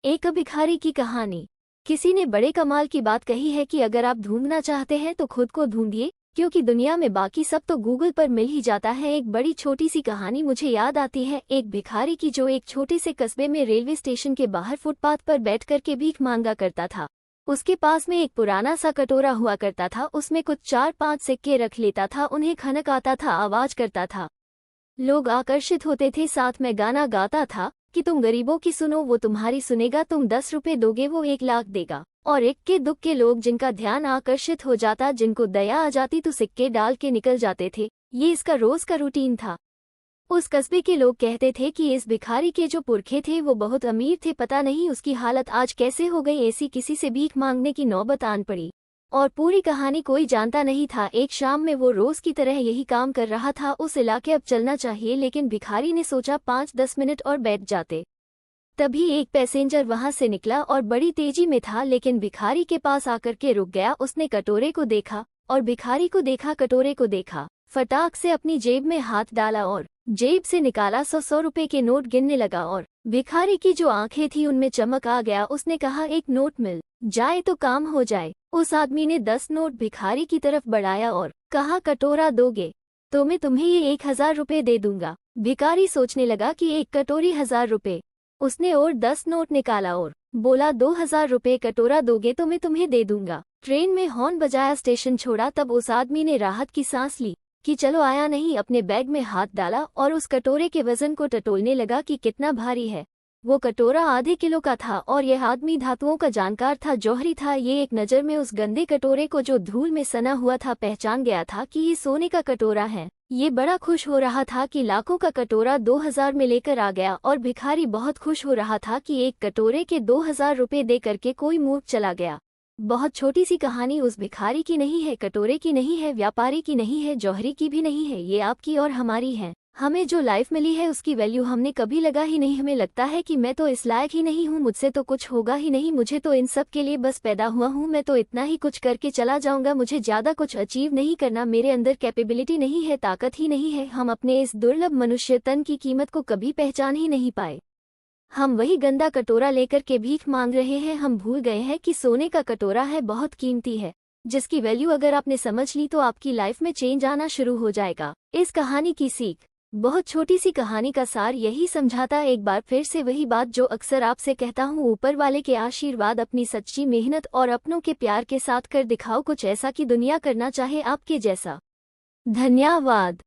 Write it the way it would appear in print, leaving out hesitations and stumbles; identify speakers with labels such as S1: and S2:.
S1: एक भिखारी की कहानी। किसी ने बड़े कमाल की बात कही है कि अगर आप ढूंढना चाहते हैं तो खुद को ढूंढिए, क्योंकि दुनिया में बाकी सब तो गूगल पर मिल ही जाता है। एक बड़ी छोटी सी कहानी मुझे याद आती है, एक भिखारी की जो एक छोटे से कस्बे में रेलवे स्टेशन के बाहर फुटपाथ पर बैठ कर के भीख मांगा करता था। उसके पास में एक पुराना सा कटोरा हुआ करता था, उसमें कुछ 4-5 सिक्के रख लेता था, उन्हें खनक आता था, आवाज करता था। लोग आकर्षित होते थे, साथ में गाना गाता था कि तुम गरीबों की सुनो वो तुम्हारी सुनेगा, तुम 10 रुपए दोगे वो 1 लाख देगा। और इक्के दुक्के लोग जिनका ध्यान आकर्षित हो जाता, जिनको दया आ जाती तो सिक्के डाल के निकल जाते थे। ये इसका रोज का रूटीन था। उस कस्बे के लोग कहते थे कि इस भिखारी के जो पुरखे थे वो बहुत अमीर थे, पता नहीं उसकी हालत आज कैसे हो गई, ऐसी किसी से भीख मांगने की नौबत आन पड़ी। और पूरी कहानी कोई जानता नहीं था। एक शाम में वो रोज की तरह यही काम कर रहा था। उस इलाके अब चलना चाहिए, लेकिन भिखारी ने सोचा 5-10 मिनट और बैठ जाते। तभी एक पैसेंजर वहां से निकला और बड़ी तेजी में था, लेकिन भिखारी के पास आकर के रुक गया। उसने कटोरे को देखा और भिखारी को देखा, कटोरे को देखा, फटाक से अपनी जेब में हाथ डाला और जेब से निकाला 100 रुपए के नोट गिनने लगा। और भिखारी की जो आंखें थी उनमें चमक आ गया। उसने कहा, एक नोट मिल जाए तो काम हो जाए। उस आदमी ने 10 नोट भिखारी की तरफ बढ़ाया और कहा, कटोरा दोगे तो मैं तुम्हें ये 1000 रुपए दे दूंगा। भिखारी सोचने लगा कि एक कटोरी 1000 रुपए। उसने और 10 नोट निकाला और बोला, 2000 रुपए कटोरा दोगे तो मैं तुम्हें दे दूंगा। ट्रेन में हॉर्न बजाया, स्टेशन छोड़ा, तब उस आदमी ने राहत की सांस ली कि चलो आया नहीं। अपने बैग में हाथ डाला और उस कटोरे के वजन को टटोलने लगा कि कितना भारी है। वो कटोरा आधे किलो का था और यह आदमी धातुओं का जानकार था, जौहरी था। ये एक नज़र में उस गंदे कटोरे को जो धूल में सना हुआ था पहचान गया था कि ये सोने का कटोरा है। ये बड़ा खुश हो रहा था कि लाखों का कटोरा 2000 में लेकर आ गया, और भिखारी बहुत खुश हो रहा था कि एक कटोरे के 2000 रुपए दे करके कोई मूर्ख चला गया। बहुत छोटी सी कहानी उस भिखारी की नहीं है, कटोरे की नहीं है, व्यापारी की नहीं है, जौहरी की भी नहीं है, ये आपकी और हमारी है। हमें जो लाइफ मिली है उसकी वैल्यू हमने कभी लगा ही नहीं। हमें लगता है कि मैं तो इस लायक ही नहीं हूँ, मुझसे तो कुछ होगा ही नहीं, मुझे तो इन सब के लिए बस पैदा हुआ हूँ, मैं तो इतना ही कुछ करके चला जाऊंगा, मुझे ज्यादा कुछ अचीव नहीं करना, मेरे अंदर कैपेबिलिटी नहीं है, ताकत ही नहीं है। हम अपने इस दुर्लभ मनुष्य तन की कीमत को कभी पहचान ही नहीं पाए। हम वही गंदा कटोरा लेकर के भीख मांग रहे हैं। हम भूल गए हैं कि सोने का कटोरा है, बहुत कीमती है, जिसकी वैल्यू अगर आपने समझ ली तो आपकी लाइफ में चेंज आना शुरू हो जाएगा। इस कहानी की सीख, बहुत छोटी सी कहानी का सार यही समझाता, एक बार फिर से वही बात जो अक्सर आपसे कहता हूँ, ऊपर वाले के आशीर्वाद, अपनी सच्ची मेहनत और अपनों के प्यार के साथ कर दिखाओ कुछ ऐसा कि दुनिया करना चाहे आपके जैसा। धन्यवाद।